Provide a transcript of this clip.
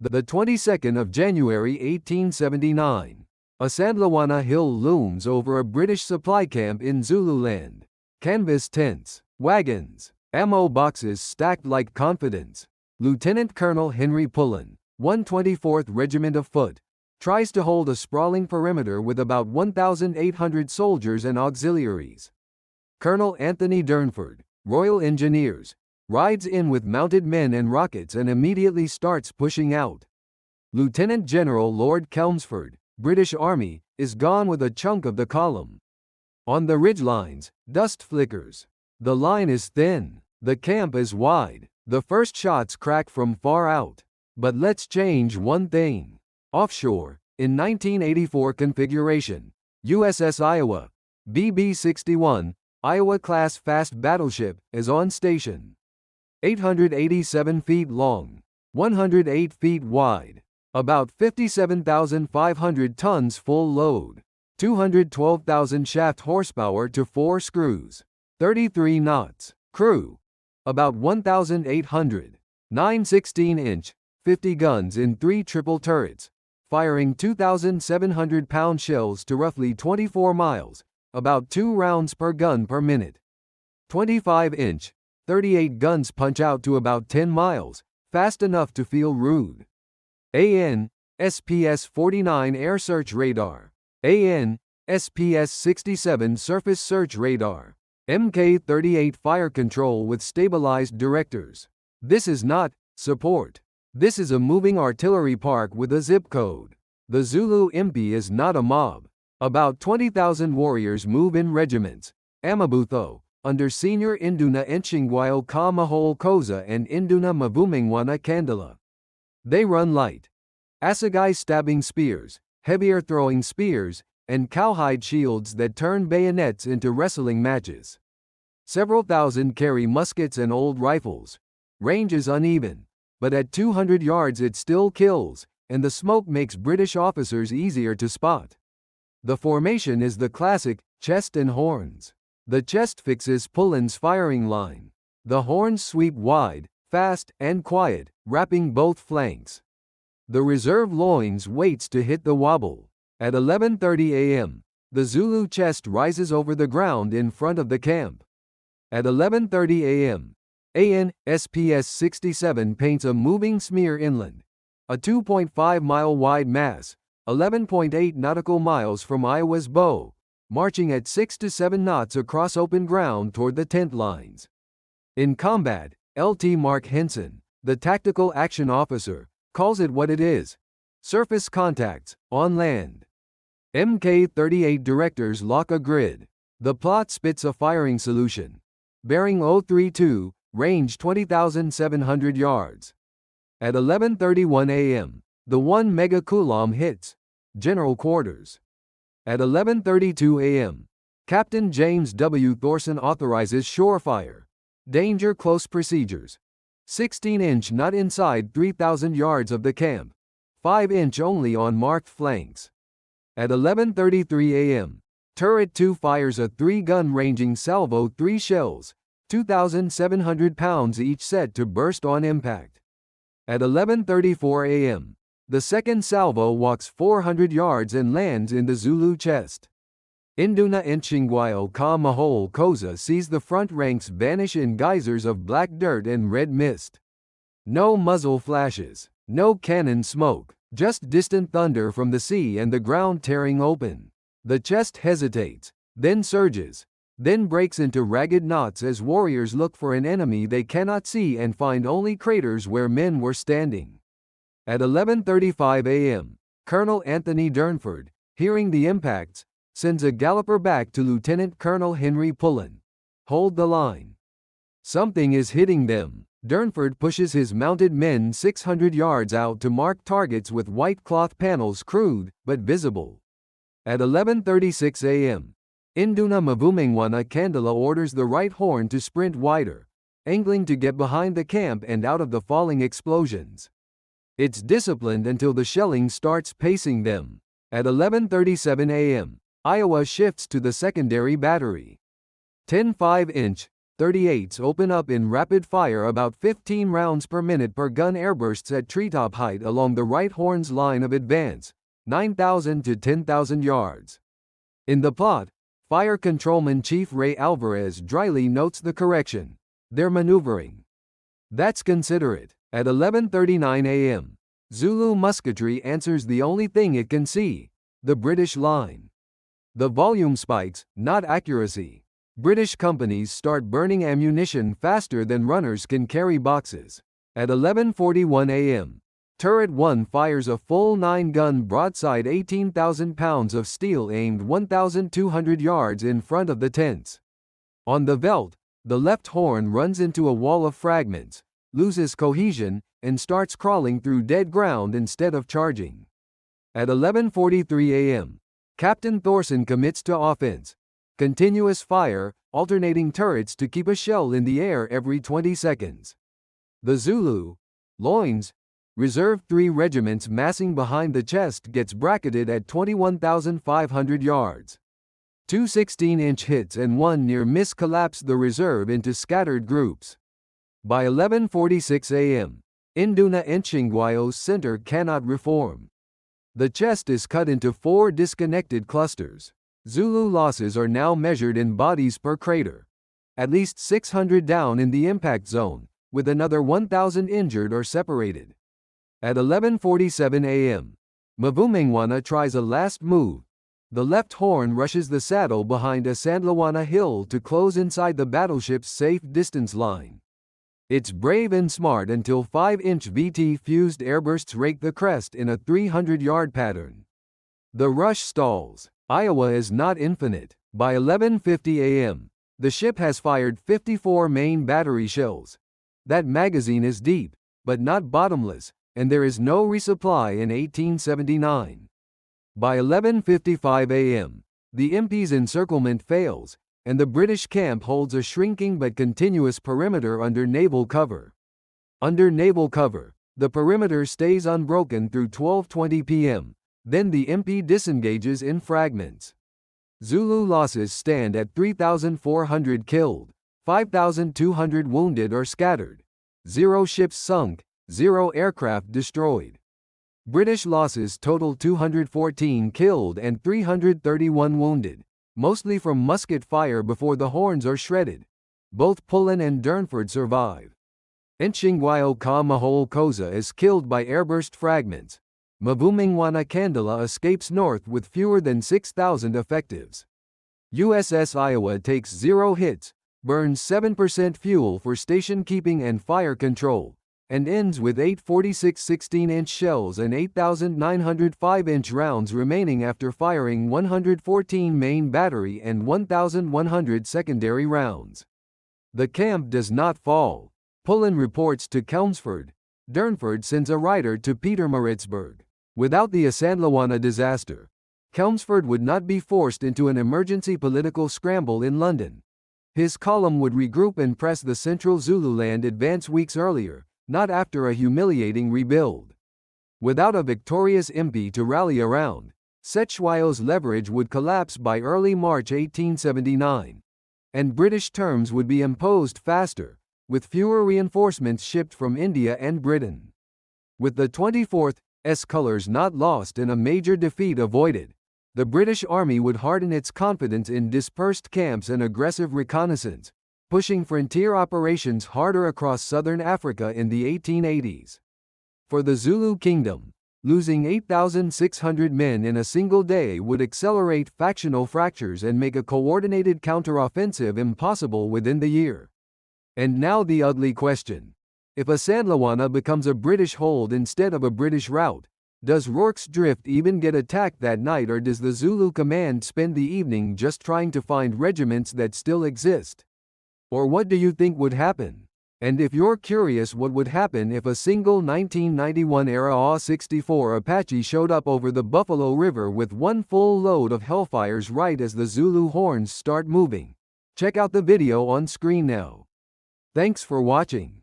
The 22nd of January 1879. Isandlwana Hill looms over a British supply camp in Zululand. Canvas tents, wagons, ammo boxes stacked like confidence. Lieutenant Colonel Henry Pullen, 124th Regiment of Foot, tries to hold a sprawling perimeter with about 1,800 soldiers and auxiliaries. Colonel Anthony Durnford, Royal Engineers, rides in with mounted men and rockets and immediately starts pushing out. Lieutenant General Lord Chelmsford, British Army, is gone with a chunk of the column. On the ridgelines, dust flickers. The line is thin. The camp is wide. The first shots crack from far out. But let's change one thing. Offshore, in 1984 configuration, USS Iowa, BB-61, Iowa-class fast battleship, is on station. 887 feet long, 108 feet wide, about 57,500 tons full load, 212,000 shaft horsepower to 4 screws, 33 knots, crew, about 1,800, 9 16-inch, 50 guns in 3 triple turrets, firing 2,700-pound shells to roughly 24 miles, about 2 rounds per gun per minute. 25-inch, 38 guns punch out to about 10 miles, fast enough to feel rude. AN, SPS-49 Air Search Radar. AN, SPS-67 Surface Search Radar. Mk-38 Fire Control with stabilized directors. This is not support. This is a moving artillery park with a zip code. The Zulu Impi is not a mob. About 20,000 warriors move in regiments. Amabutho, under Senior Induna Nchingwayo Ka Mahol Koza and Induna Mavumingwana Kandala. They run light. Assegai stabbing spears, heavier throwing spears, and cowhide shields that turn bayonets into wrestling matches. Several thousand carry muskets and old rifles. Range is uneven, but at 200 yards it still kills, and the smoke makes British officers easier to spot. The formation is the classic chest and horns. The chest fixes Pullen's firing line. The horns sweep wide, fast, and quiet, wrapping both flanks. The reserve loins waits to hit the wobble. At 11:30 a.m., the Zulu chest rises over the ground in front of the camp. At 11:30 a.m., AN, SPS-67 paints a moving smear inland. A 2.5-mile wide mass, 11.8 nautical miles from Iowa's bow, marching at 6 to 7 knots across open ground toward the tent lines. In combat, LT Mark Henson, the tactical action officer, calls it what it is: surface contacts, on land. Mk-38 directors lock a grid. The plot spits a firing solution. Bearing 032, range 20,700 yards. At 11:31 a.m., the 1 megacoulomb hits General Quarters. At 11:32 a.m., Captain James W. Thorson authorizes shore fire. Danger close procedures. 16-inch not inside 3,000 yards of the camp. 5-inch only on marked flanks. At 11:33 a.m., Turret 2 fires a 3-gun ranging salvo 3 shells, 2,700 pounds each set to burst on impact. At 11:34 a.m., the second salvo walks 400 yards and lands in the Zulu chest. Induna Nchingwayo Ka Mahol Koza sees the front ranks vanish in geysers of black dirt and red mist. No muzzle flashes, no cannon smoke, just distant thunder from the sea and the ground tearing open. The chest hesitates, then surges, then breaks into ragged knots as warriors look for an enemy they cannot see and find only craters where men were standing. At 11:35 a.m., Colonel Anthony Durnford, hearing the impacts, sends a galloper back to Lieutenant Colonel Henry Pullen. Hold the line. Something is hitting them. Durnford pushes his mounted men 600 yards out to mark targets with white cloth panels, crude but visible. At 11:36 a.m., Induna Mavumingwana Kandala orders the right horn to sprint wider, angling to get behind the camp and out of the falling explosions. It's disciplined until the shelling starts pacing them. At 11:37 a.m., Iowa shifts to the secondary battery. 10 5-inch, 38s open up in rapid fire about 15 rounds per minute per gun airbursts at treetop height along the right horn's line of advance, 9,000 to 10,000 yards. In the plot, Fire Controlman Chief Ray Alvarez dryly notes the correction. They're maneuvering. That's considerate. At 11:39 a.m., Zulu musketry answers the only thing it can see, the British line. The volume spikes, not accuracy. British companies start burning ammunition faster than runners can carry boxes. At 11:41 a.m., Turret 1 fires a full 9-gun broadside 18,000 pounds of steel aimed 1,200 yards in front of the tents. On the veldt, the left horn runs into a wall of fragments, loses cohesion, and starts crawling through dead ground instead of charging. At 11:43 a.m., Captain Thorson commits to offense. Continuous fire, alternating turrets to keep a shell in the air every 20 seconds. The Zulu, Loins, Reserve 3 regiments massing behind the chest gets bracketed at 21,500 yards. Two 16-inch hits and one near-miss collapse the reserve into scattered groups. By 11:46 a.m., Induna Nchingwayo's center cannot reform. The chest is cut into 4 disconnected clusters. Zulu losses are now measured in bodies per crater. At least 600 down in the impact zone, with another 1,000 injured or separated. At 11:47 a.m., Mvumengwana tries a last move. The left horn rushes the saddle behind Isandlwana Hill to close inside the battleship's safe distance line. It's brave and smart until 5-inch VT-fused airbursts rake the crest in a 300-yard pattern. The rush stalls. Iowa is not infinite. By 11:50 a.m., the ship has fired 54 main battery shells. That magazine is deep, but not bottomless, and there is no resupply in 1879. By 11:55 a.m., the MP's encirclement fails, and the British camp holds a shrinking but continuous perimeter under naval cover. Under naval cover, the perimeter stays unbroken through 12:20 p.m., then the MP disengages in fragments. Zulu losses stand at 3,400 killed, 5,200 wounded or scattered, 0 ships sunk, 0 aircraft destroyed. British losses total 214 killed and 331 wounded, mostly from musket fire before the horns are shredded. Both Pullen and Durnford survive. Nchingwayo Ka Mahol Koza is killed by airburst fragments. Mvumengwana Kandala escapes north with fewer than 6,000 effectives. USS Iowa takes 0 hits, burns 7% fuel for station keeping and fire control, and ends with 8 46 16-inch shells and 8,900 5-inch rounds remaining after firing 114 main battery and 1,100 secondary rounds. The camp does not fall. Pullen reports to Chelmsford. Durnford sends a rider to Pietermaritzburg. Without the Isandlwana disaster, Chelmsford would not be forced into an emergency political scramble in London. His column would regroup and press the Central Zululand advance weeks earlier, not after a humiliating rebuild. Without a victorious MP to rally around, Cetshwayo's leverage would collapse by early March 1879, and British terms would be imposed faster, with fewer reinforcements shipped from India and Britain. With the 24th S colours not lost and a major defeat avoided, the British Army would harden its confidence in dispersed camps and aggressive reconnaissance, pushing frontier operations harder across southern Africa in the 1880s. For the Zulu Kingdom, losing 8,600 men in a single day would accelerate factional fractures and make a coordinated counteroffensive impossible within the year. And now the ugly question. If Isandlwana becomes a British hold instead of a British rout, does Rorke's Drift even get attacked that night, or does the Zulu command spend the evening just trying to find regiments that still exist? Or what do you think would happen? And if you're curious what would happen if a single 1991-era AW-64 Apache showed up over the Buffalo River with one full load of Hellfires right as the Zulu horns start moving, check out the video on screen now. Thanks for watching.